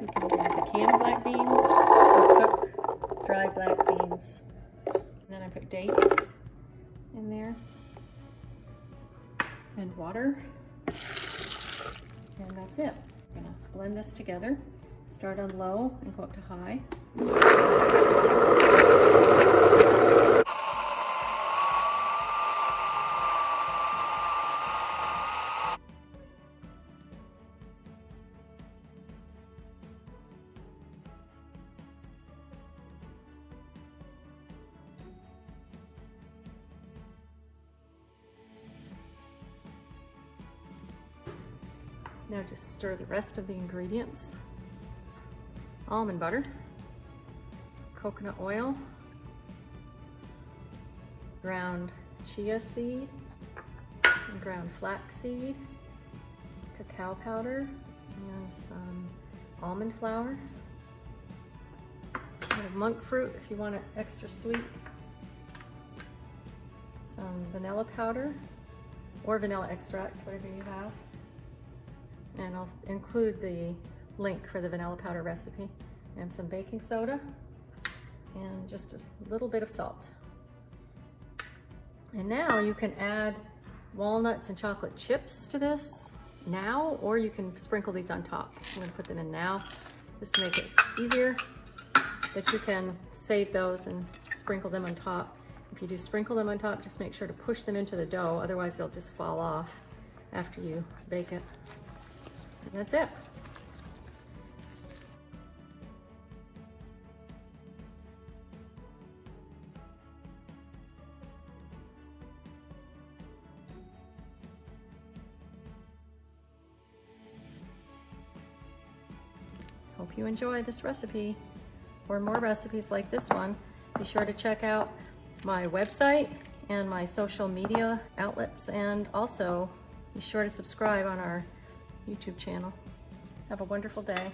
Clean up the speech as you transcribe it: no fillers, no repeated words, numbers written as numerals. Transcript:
You can either use a can of black beans or cook dried black beans. And then I put dates in there and water. And that's it. I'm gonna blend this together. Start on low and go up to high. Now just stir the rest of the ingredients. Almond butter, coconut oil, ground chia seed, and ground flax seed, cacao powder, and some almond flour. A bit of monk fruit if you want it extra sweet. Some vanilla powder or vanilla extract, whatever you have. And I'll include the link for the vanilla powder recipe, and some baking soda and just a little bit of salt. And now you can add walnuts and chocolate chips to this now, or you can sprinkle these on top. I'm going to put them in now just to make it easier, but you can save those and sprinkle them on top. If you do sprinkle them on top, just make sure to push them into the dough, otherwise they'll just fall off after you bake it. And that's it. Hope you enjoy this recipe. For more recipes like this one, be sure to check out my website and my social media outlets, and also be sure to subscribe on our YouTube channel. Have a wonderful day.